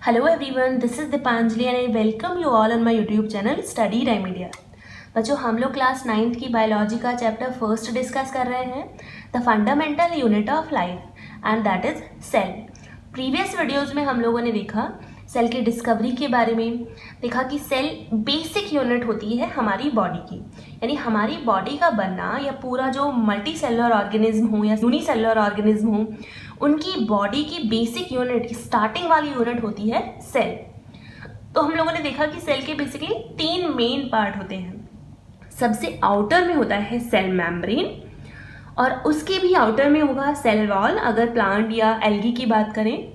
Hello everyone, this is Dipanjali and I welcome you all on my YouTube channel Study Remedia। बच्चों हम लोग class 9th की biology का chapter first discuss कर रहे हैं the fundamental unit of life and that is cell. Previous videos में हम लोगों ने देखा सेल की डिस्कवरी के बारे में, देखा कि सेल बेसिक यूनिट होती है हमारी बॉडी की, यानी हमारी बॉडी का बनना या पूरा जो मल्टी सेलुलर ऑर्गेनिज्म हो या यूनिसेलुलर ऑर्गेनिज्म हो, उनकी बॉडी की बेसिक यूनिट, स्टार्टिंग वाली यूनिट होती है सेल। तो हम लोगों ने देखा कि सेल के बेसिकली 3 मेन पार्ट होते हैं। सबसे आउटर में होता है सेल मेम्ब्रेन और उसके भी आउटर में होगा सेल वॉल अगर प्लांट या एल्गी की बात करें।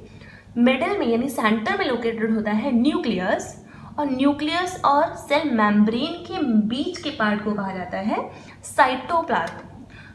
मिडल में यानी सेंटर में लोकेटेड होता है न्यूक्लियस और न्यूक्लियस और सेल मेम्ब्रेन के बीच के पार्ट को कहा जाता है साइटोप्लाज्म।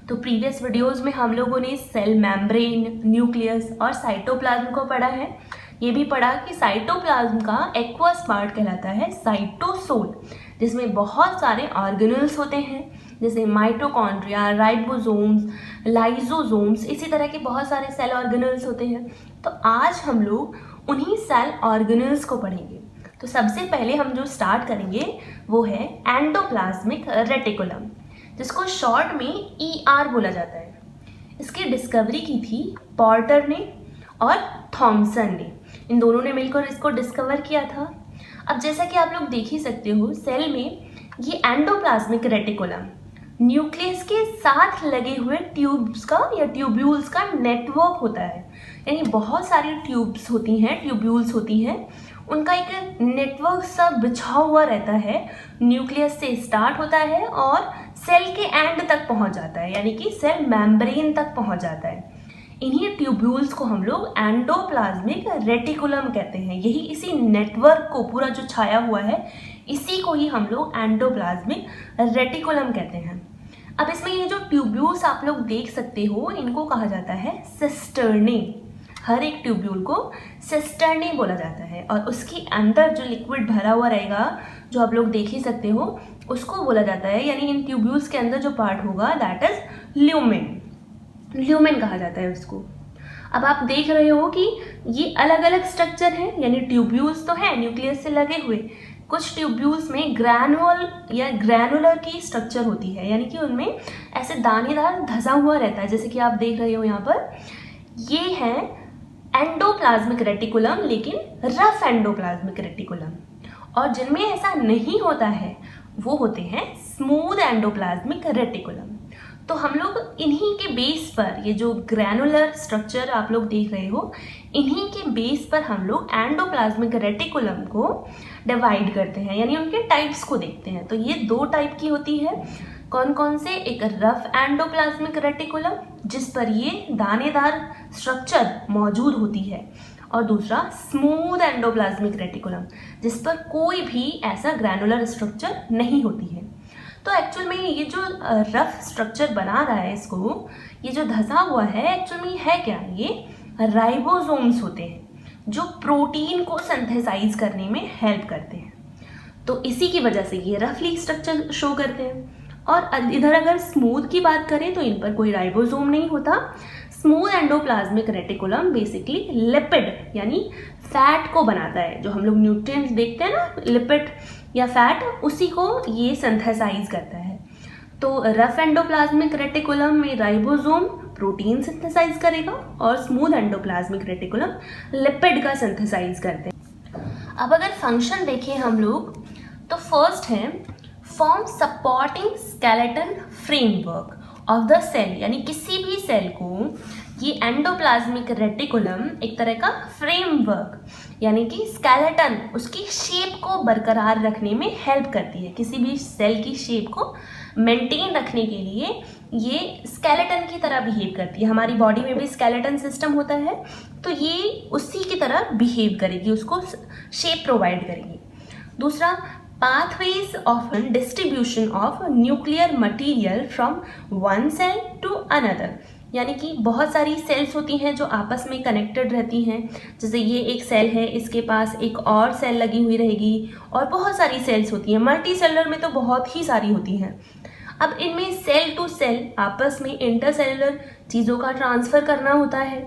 तो प्रीवियस वीडियोस में हम लोगों ने सेल मेम्ब्रेन, न्यूक्लियस और साइटोप्लाज्म को पढ़ा है। ये भी पढ़ा कि साइटोप्लाज्म का एक्वस पार्ट कहलाता है साइटोसोल, जिसमें बहुत सारे ऑर्गेनल्स होते हैं जैसे माइटोकॉन्ड्रिया, राइबोसोम्स, लाइसोसोम्स, इसी तरह के बहुत सारे सेल ऑर्गेनल्स होते हैं। तो आज हम लोग उन्हीं सेल ऑर्गेनल्स को पढ़ेंगे। तो सबसे पहले हम जो स्टार्ट करेंगे वो है एंडोप्लाज्मिक रेटिकुलम, जिसको शॉर्ट में ER बोला जाता है। इसकी डिस्कवरी की थी पोर्टर ने और थॉमसन ने, इन दोनों ने मिलकर इसको डिस्कवर किया था। अब जैसा कि आप लोग देख ही सकते हो, सेल में ये एंडोप्लाज्मिक रेटिकुलम न्यूक्लियस के साथ लगे हुए ट्यूब्स का या ट्यूब्यूल्स का नेटवर्क होता है, यानी बहुत सारी ट्यूब्स होती हैं, ट्यूब्यूल्स होती हैं, उनका एक नेटवर्क सा बिछा हुआ रहता है। न्यूक्लियस से स्टार्ट होता है और सेल के एंड तक पहुंच जाता है, यानी कि सेल मेम्ब्रेन तक पहुंच जाता है। इन्हीं ट्यूब्यूल्स को हम लोग एंडोप्लाज्मिक रेटिकुलम कहते हैं। यही इसी नेटवर्क को पूरा जो छाया हुआ है, इसी को ही हम लोग एंडोप्लाज्मिक रेटिकुलम कहते हैं। अब इसमें ये जो ट्यूब्यूल्स आप लोग देख सकते हो, इनको कहा जाता है सिस्टर्ने। हर एक ट्यूब्यूल को सिस्टर्ने बोला जाता है और उसके अंदर जो लिक्विड भरा हुआ रहेगा, जो आप लोग देख ही सकते हो, उसको बोला जाता है, यानी इन ट्यूब्यूल्स के अंदर जो पार्ट होगा दैट इज ल्यूमेन। ल्यूमेन कहा जाता है उसको। अब आप देख रहे हो कि ये अलग अलग स्ट्रक्चर हैं, यानी ट्यूब्यूल्स तो हैं न्यूक्लियस से लगे हुए, कुछ ट्यूब्यूल्स में ग्रैनुअल या ग्रैनुलर की स्ट्रक्चर होती है, यानी कि उनमें ऐसे दानेदार धंसा हुआ रहता है, जैसे कि आप देख रहे हो यहाँ पर। ये है एंडोप्लाज्मिक रेटिकुलम, लेकिन रफ एंडोप्लाज्मिक रेटिकुलम। और जिनमें ऐसा नहीं होता है वो होते हैं स्मूथ एंडोप्लाज्मिक रेटिकुलम। तो हम लोग इन्हीं के बेस पर, ये जो ग्रैनुलर स्ट्रक्चर आप लोग देख रहे हो, इन्हीं के बेस पर हम लोग एंडोप्लाज्मिक रेटिकुलम को डिवाइड करते हैं, यानी उनके टाइप्स को देखते हैं। तो ये 2 टाइप की होती है। कौन कौन से? एक रफ एंडोप्लाज्मिक रेटिकुलम, जिस पर ये दानेदार स्ट्रक्चर मौजूद होती है, और दूसरा स्मूथ एंडोप्लाज्मिक रेटिकुलम, जिस पर कोई भी ऐसा ग्रैनुलर स्ट्रक्चर नहीं होती है। तो एक्चुअल में ये जो रफ स्ट्रक्चर बना रहा है इसको, ये जो धंसा हुआ है, एक्चुअल में है क्या? ये राइबोसोम्स होते हैं जो प्रोटीन को सिंथेसाइज करने में हेल्प करते हैं। तो इसी की वजह से ये रफली स्ट्रक्चर शो करते हैं। और इधर अगर स्मूथ की बात करें तो इन पर कोई राइबोसोम नहीं होता। Smooth endoplasmic reticulum basically lipid यानी फैट को बनाता है। जो हम लोग न्यूट्रिएंट्स देखते हैं ना, लिपिड या फैट, उसी को ये सिंथेसाइज करता है। तो रफ एंडोप्लाज्मिक रेटिकुलम में राइबोसोम प्रोटीन सिंथेसाइज करेगा और स्मूथ एंडोप्लाज्मिक रेटिकुलम लिपिड का सिंथेसाइज करते हैं। अब अगर फंक्शन देखें हम लोग, तो फर्स्ट है form supporting skeleton framework of the cell, यानी किसी भी सेल को ये एंडोप्लाज्मिक रेटिकुलम एक तरह का फ्रेमवर्क यानी कि स्केलेटन, उसकी शेप को बरकरार रखने में हेल्प करती है। किसी भी सेल की शेप को मेंटेन रखने के लिए ये स्केलेटन की तरह बिहेव करती है। हमारी बॉडी में भी स्केलेटन सिस्टम होता है, तो ये उसी की तरह बिहेव करेगी, उसको शेप प्रोवाइड करेगी। दूसरा, pathways of distribution of nuclear material from one cell to another, यानी कि बहुत सारी सेल्स होती हैं जो आपस में कनेक्टेड रहती हैं। जैसे ये एक सेल है, इसके पास एक और सेल लगी हुई रहेगी, और बहुत सारी सेल्स होती हैं। मल्टी सेलुलर में तो बहुत ही सारी होती हैं। अब इनमें सेल टू सेल आपस में इंटरसेलुलर चीज़ों का ट्रांसफ़र करना होता है,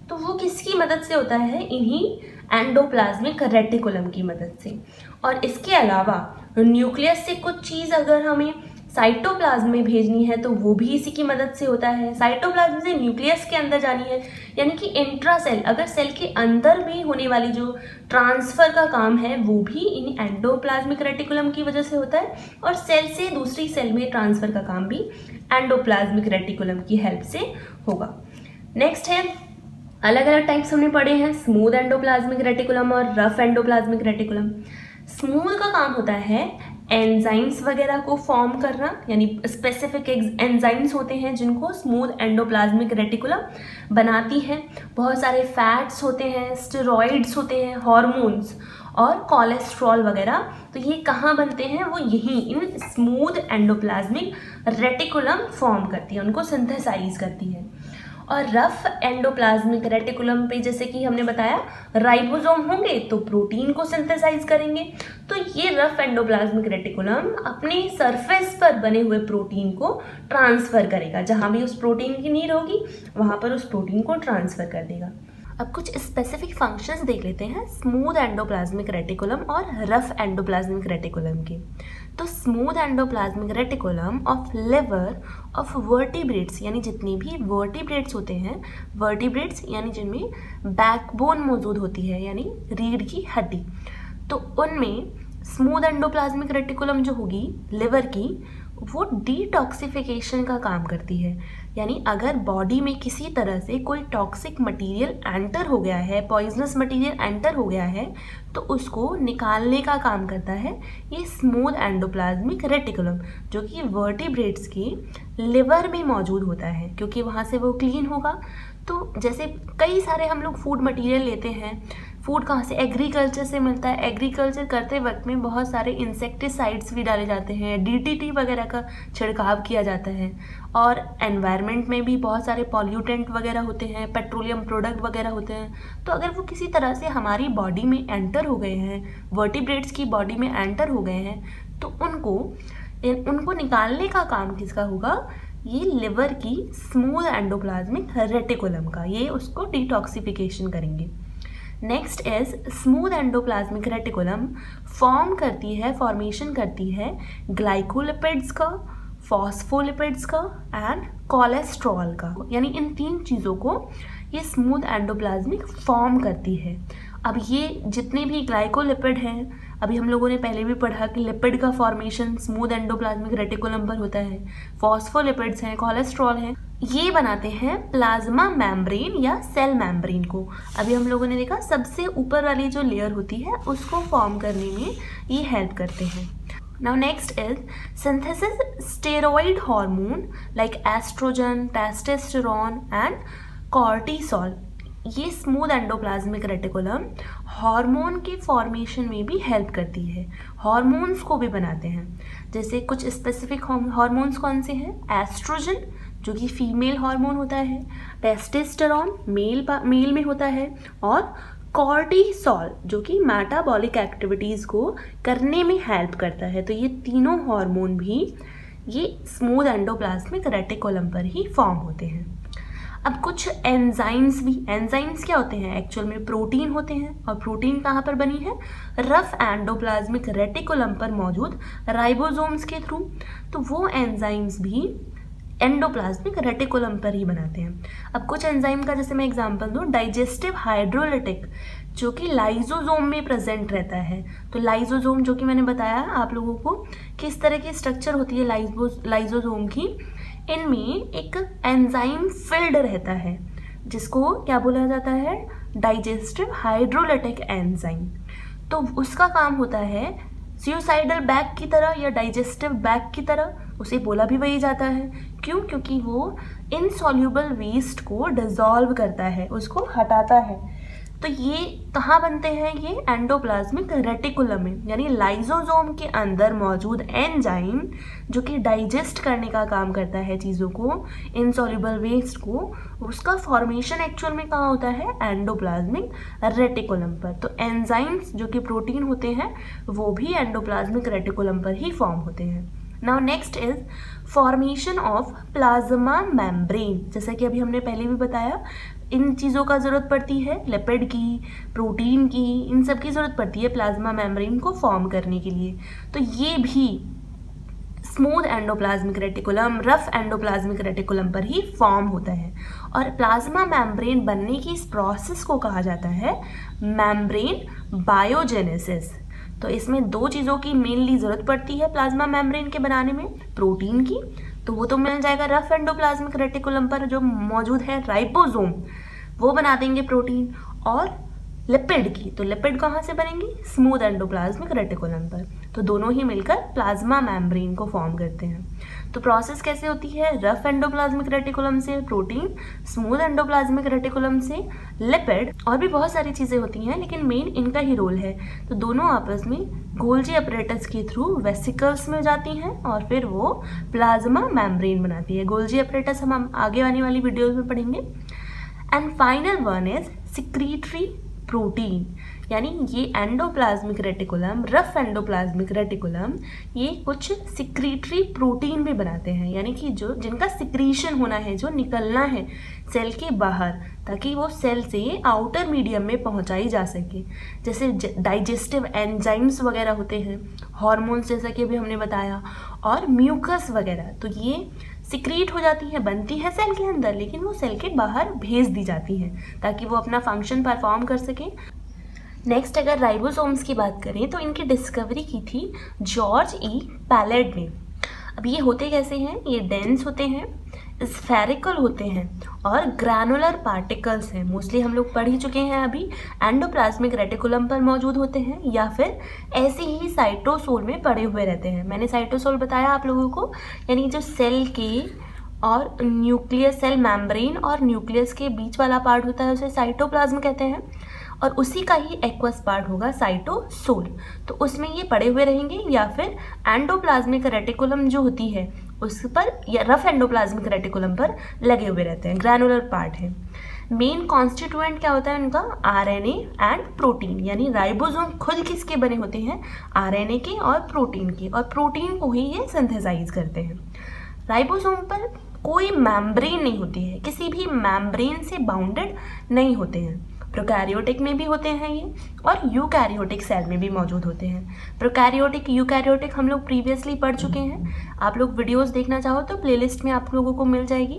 तो वो किसकी मदद से होता है? इन्हीं एंडोप्लाज्मिक रेटिकुलम की मदद से। और इसके अलावा न्यूक्लियस से कुछ चीज़ अगर हमें साइटोप्लाज्म में भेजनी है तो वो भी इसी की मदद से होता है। साइटोप्लाज्म से न्यूक्लियस के अंदर जानी है, यानी कि इंट्रासेल, अगर सेल के अंदर भी होने वाली जो ट्रांसफ़र का काम है वो भी इन एंडोप्लाज्मिक रेटिकुलम की वजह से होता है। और सेल से दूसरी सेल में ट्रांसफ़र का काम भी एंडोप्लाज्मिक रेटिकुलम की हेल्प से होगा। नेक्स्ट है, अलग अलग टाइप्स हमने पढ़े हैं, स्मूथ एंडोप्लाज्मिक रेटिकुलम और रफ एंडोप्लाज्मिक रेटिकुलम। स्मूथ का काम होता है एंजाइम्स वगैरह को फॉर्म करना, यानी स्पेसिफिक एंजाइम्स होते हैं जिनको स्मूथ एंडोप्लाज्मिक रेटिकुलम बनाती है। बहुत सारे फैट्स होते हैं, स्टेरॉइड्स होते हैं, हार्मोन्स और कोलेस्ट्रॉल वगैरह, तो ये कहाँ बनते हैं, वो यहीं in smooth endoplasmic reticulum form करती है, उनको सिंथेसाइज करती है। और रफ एंडोप्लाज्मिक रेटिकुलम पे जैसे कि हमने बताया राइबोसोम होंगे तो प्रोटीन को सिंथेसाइज करेंगे, तो ये रफ एंडोप्लाज्मिक रेटिकुलम अपने सरफेस पर बने हुए प्रोटीन को ट्रांसफ़र करेगा, जहाँ भी उस प्रोटीन की नीड होगी वहाँ पर उस प्रोटीन को ट्रांसफ़र कर देगा। अब कुछ स्पेसिफिक फंक्शंस देख लेते हैं स्मूथ एंडोप्लाज्मिक रेटिकुलम और रफ एंडोप्लाज्मिक रेटिकुलम के। तो smooth endoplasmic reticulum of liver of vertebrates, यानी जितने भी वर्टिब्रेट्स होते हैं, वर्टिब्रेट्स यानी जिनमें बैकबोन मौजूद होती है, यानी रीढ़ की हड्डी, तो उनमें स्मूथ एंडोप्लाज्मिक रेटिकुलम जो होगी लिवर की, वो डिटॉक्सिफिकेशन का काम करती है। यानी अगर बॉडी में किसी तरह से कोई टॉक्सिक मटेरियल एंटर हो गया है, पॉइजनस मटेरियल एंटर हो गया है, तो उसको निकालने का काम करता है ये स्मूथ एंडोप्लाज्मिक रेटिकुलम, जो कि वर्टिब्रेट्स की लिवर में मौजूद होता है, क्योंकि वहाँ से वो क्लीन होगा। तो जैसे कई सारे हम लोग फूड मटेरियल लेते हैं, फूड कहाँ से, एग्रीकल्चर से मिलता है। एग्रीकल्चर करते वक्त में बहुत सारे इंसेक्टिसाइड्स भी डाले जाते हैं, डीटीटी वगैरह का छिड़काव किया जाता है। और एनवायरनमेंट में भी बहुत सारे पॉल्यूटेंट वगैरह होते हैं, पेट्रोलियम प्रोडक्ट वगैरह होते हैं। तो अगर वो किसी तरह से हमारी बॉडी में एंटर हो गए हैं, वर्टिब्रेट्स की बॉडी में एंटर हो गए हैं, तो उनको निकालने का काम किसका होगा, ये लिवर की स्मूथ एंडोप्लाज्मिक रेटिकुलम का, ये उसको डिटॉक्सिफिकेशन करेंगे। Next is smooth endoplasmic reticulum formation करती है ग्लाइकोलिपिड्स का, फॉस्फोलिपिड्स का एंड कोलेस्ट्रॉल का, यानी इन 3 चीज़ों को ये स्मूथ एंडोप्लाज्मिक फॉर्म करती है। अब ये जितने भी ग्लाइकोलिपिड हैं, अभी हम लोगों ने पहले भी पढ़ा कि लिपिड का फॉर्मेशन स्मूथ एंडोप्लाज्मिक रेटिकुलम पर होता है, फॉस्फोलिपिड्स हैं, कोलेस्ट्रॉल हैं, ये बनाते हैं प्लाज्मा मेम्ब्रेन या सेल मेम्ब्रेन को। अभी हम लोगों ने देखा सबसे ऊपर वाली जो लेयर होती है उसको फॉर्म करने में ये हेल्प करते हैं। Now next is synthesis steroid hormone like estrogen, testosterone and cortisol। ये स्मूथ एंडोप्लाज्मिक रेटिकुलम हार्मोन के फॉर्मेशन में भी हेल्प करती है, हार्मोन्स को भी बनाते हैं। जैसे कुछ स्पेसिफिक हार्मोन्स कौन से हैं, एस्ट्रोजन जो कि फीमेल हार्मोन होता है, टेस्टोस्टेरोन मेल में होता है, और कॉर्टिसोल जो कि मेटाबॉलिक एक्टिविटीज़ को करने में हेल्प करता है। तो ये तीनों हार्मोन भी ये स्मूथ एंडोप्लाज्मिक रेटिकुलम पर ही फॉर्म होते हैं। अब कुछ एंजाइम्स भी, एंजाइम्स क्या होते हैं, एक्चुअल में प्रोटीन होते हैं, और प्रोटीन कहाँ पर बनी है, रफ एंडोप्लाज्मिक रेटिकुलम पर मौजूद राइबोसोम्स के थ्रू। तो वो एंजाइम्स भी एंडोप्लाज्मिक रेटिकुलम पर ही बनाते हैं। अब कुछ एंजाइम का जैसे मैं एग्जांपल दूं, डाइजेस्टिव हाइड्रोलिटिक जो कि लाइजोसोम में प्रेजेंट रहता है। तो लाइजोसोम जो कि मैंने बताया आप लोगों को किस तरह की स्ट्रक्चर होती है लाइजोसोम की, इनमें एक एंजाइम फिल्ड रहता है जिसको क्या बोला जाता है, डाइजेस्टिव हाइड्रोलिटिक एंजाइम। तो उसका काम होता है सुसाइडल बैग की तरह या डाइजेस्टिव बैग की तरह, उसे बोला भी वही जाता है। क्यों, क्योंकि वो इनसॉल्यूबल वेस्ट को डिसॉल्व करता है, उसको हटाता है। तो ये कहाँ बनते हैं, ये एंडोप्लाज्मिक रेटिकुलम में, यानी लाइजोसोम के अंदर मौजूद एंजाइम जो कि डाइजेस्ट करने का काम करता है चीज़ों को, इनसॉल्यूबल वेस्ट को, उसका फॉर्मेशन एक्चुअल में कहाँ होता है, एंडोप्लाज्मिक रेटिकुलम पर। तो एंजाइम्स जो कि प्रोटीन होते हैं वो भी एंडोप्लाज्मिक रेटिकुलम पर ही फॉर्म होते हैं। Now next is formation of plasma membrane. जैसा कि अभी हमने पहले भी बताया, इन चीज़ों का ज़रूरत पड़ती है, लिपिड की, प्रोटीन की, इन सब की ज़रूरत पड़ती है प्लाज्मा मेम्ब्रेन को फॉर्म करने के लिए। तो ये भी smooth endoplasmic reticulum, rough endoplasmic reticulum पर ही फॉर्म होता है। और प्लाज्मा मेम्ब्रेन बनने की इस प्रोसेस को कहा जाता है मेम्ब्रेन बायोजेनेसिस। तो इसमें दो चीज़ों की मेनली ज़रूरत पड़ती है प्लाज्मा मेम्ब्रेन के बनाने में, प्रोटीन की, तो वो तो मिल जाएगा रफ एंडोप्लाज्मिक रेटिकुलम पर जो मौजूद है राइबोसोम, वो बना देंगे प्रोटीन, और लिपिड की, तो लिपिड कहाँ से बनेंगी, स्मूथ एंडोप्लाज्मिक रेटिकुलम पर। तो दोनों ही मिलकर प्लाज्मा मेम्ब्रेन को फॉर्म करते हैं। तो प्रोसेस कैसे होती है, रफ एंडोप्लाज्मिक रेटिकुलम से प्रोटीन, स्मूथ एंडोप्लाज्मिक रेटिकुलम से लिपिड, और भी बहुत सारी चीज़ें होती हैं लेकिन मेन इनका ही रोल है। तो दोनों आपस में गोल्जी अपरेटस के थ्रू वेसिकल्स में जाती हैं और फिर वो प्लाज्मा मेम्ब्रेन बनाती है। गोल्जी अपरेटस हम आगे आने वाली वीडियोज में पढ़ेंगे। And final one is secretory protein, यानी ये endoplasmic reticulum, rough endoplasmic reticulum, ये कुछ सिक्रीटरी प्रोटीन भी बनाते हैं, यानी कि जो जिनका सिक्रीशन होना है, जो निकलना है सेल के बाहर, ताकि वो सेल से आउटर मीडियम में पहुंचाई जा सके। जैसे डाइजेस्टिव एंजाइम्स वगैरह होते हैं, हार्मोन्स जैसा कि अभी हमने बताया, और म्यूकस वगैरह, तो ये सिक्रीट हो जाती है, बनती है सेल के अंदर, लेकिन वो सेल के बाहर भेज दी जाती है ताकि वो अपना फंक्शन परफॉर्म कर सके। नेक्स्ट अगर राइबोसोम्स की बात करें तो इनकी डिस्कवरी की थी जॉर्ज ई पैलेड ने। अब ये होते कैसे हैं, ये डेंस होते हैं, स्फेरिकल होते हैं और ग्रैनुलर पार्टिकल्स हैं। मोस्टली हम लोग पढ़ ही चुके हैं अभी, एंडोप्लाज्मिक रेटिकुलम पर मौजूद होते हैं या फिर ऐसे ही साइटोसोल में पड़े हुए रहते हैं। मैंने साइटोसोल बताया आप लोगों को, यानी जो सेल के और न्यूक्लियस, सेल मेम्ब्रेन और न्यूक्लियस के बीच वाला पार्ट होता है उसे साइटोप्लाज्म कहते हैं, और उसी का ही एक्वस पार्ट होगा साइटोसोल। तो उसमें ये पड़े हुए रहेंगे या फिर एंडोप्लाज्मिक रेटिकुलम जो होती है उस पर, या रफ एंडोप्लाज्मिक रेटिकुलम पर लगे हुए रहते हैं, ग्रैनुलर पार्ट है। मेन कॉन्स्टिट्यूएंट क्या होता है उनका, आरएनए एंड प्रोटीन, यानी राइबोसोम खुद किसके बने होते हैं, आरएनए के और प्रोटीन के, और प्रोटीन को ही ये सिंथेसाइज करते हैं। राइबोसोम पर कोई मेम्ब्रेन नहीं होती है, किसी भी मेम्ब्रेन से बाउंडेड नहीं होते हैं। प्रोकैरियोटिक में भी होते हैं ये, और यूकैरियोटिक सेल में भी मौजूद होते हैं। प्रोकैरियोटिक, यूकैरियोटिक हम लोग प्रीवियसली पढ़ चुके हैं, आप लोग वीडियोस देखना चाहो तो प्लेलिस्ट में आप लोगों को मिल जाएगी।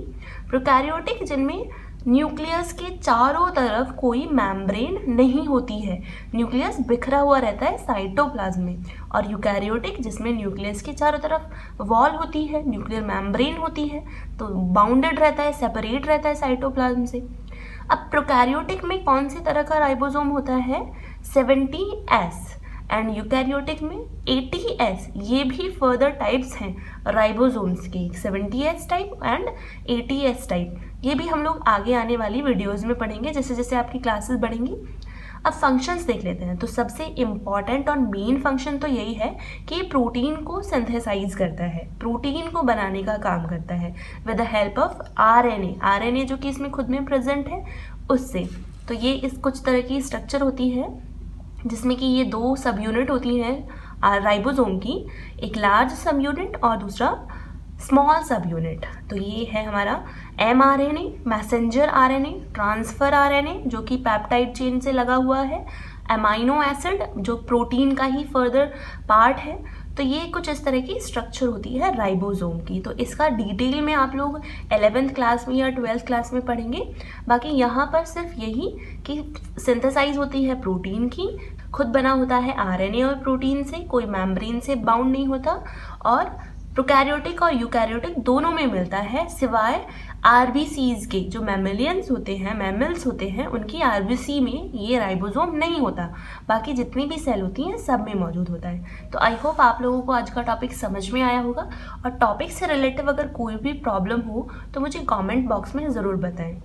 प्रोकैरियोटिक जिनमें न्यूक्लियस के चारों तरफ कोई मेम्ब्रेन नहीं होती है, न्यूक्लियस बिखरा हुआ रहता है साइटोप्लाज्म में, और यूकैरियोटिक जिसमें न्यूक्लियस के चारों तरफ वॉल होती है, न्यूक्लियर मेम्ब्रेन होती है, तो बाउंडेड रहता है, सेपरेट रहता है साइटोप्लाज्म से। अब प्रोकैरियोटिक में कौन से तरह का राइबोसोम होता है, 70S, एंड यूकैरियोटिक में 80S। ये भी फर्दर टाइप्स हैं राइबोसोम्स के, 70S type and 80S type. ये भी हम लोग आगे आने वाली वीडियोस में पढ़ेंगे जैसे जैसे आपकी क्लासेस बढ़ेंगी। अब फंक्शंस देख लेते हैं। तो सबसे इम्पॉर्टेंट और मेन फंक्शन तो यही है कि प्रोटीन को सिंथेसाइज करता है, प्रोटीन को बनाने का काम करता है with the help of RNA. RNA जो कि इसमें खुद में प्रेजेंट है उससे। तो ये इस कुछ तरह की स्ट्रक्चर होती है जिसमें कि ये दो सब यूनिट होती हैं राइबोसोम की, एक लार्ज सब यूनिट और दूसरा स्मॉल सब यूनिट। तो ये है हमारा mRNA, messenger RNA, transfer RNA जो कि पेप्टाइड चेन से लगा हुआ है, अमाइनो एसिड जो प्रोटीन का ही फर्दर पार्ट है। तो ये कुछ इस तरह की स्ट्रक्चर होती है राइबोसोम की। तो इसका डिटेल में आप लोग 11th क्लास में या 12th क्लास में पढ़ेंगे। बाकी यहाँ पर सिर्फ यही कि सिंथेसाइज होती है प्रोटीन की, खुद बना होता है आरएनए और प्रोटीन से, कोई मेम्ब्रेन से बाउंड नहीं होता, और प्रोकैरियोटिक और यूकैरियोटिक दोनों में मिलता है, सिवाय आरबीसीज के। जो मैमेलियंस होते हैं, मैमल्स होते हैं, उनकी आरबीसी में ये राइबोसोम नहीं होता। बाकी जितनी भी सेल होती हैं सब में मौजूद होता है। तो आई होप आप लोगों को आज का टॉपिक समझ में आया होगा, और टॉपिक से रिलेटिव अगर कोई भी प्रॉब्लम हो तो मुझे कमेंट बॉक्स में ज़रूर बताएं।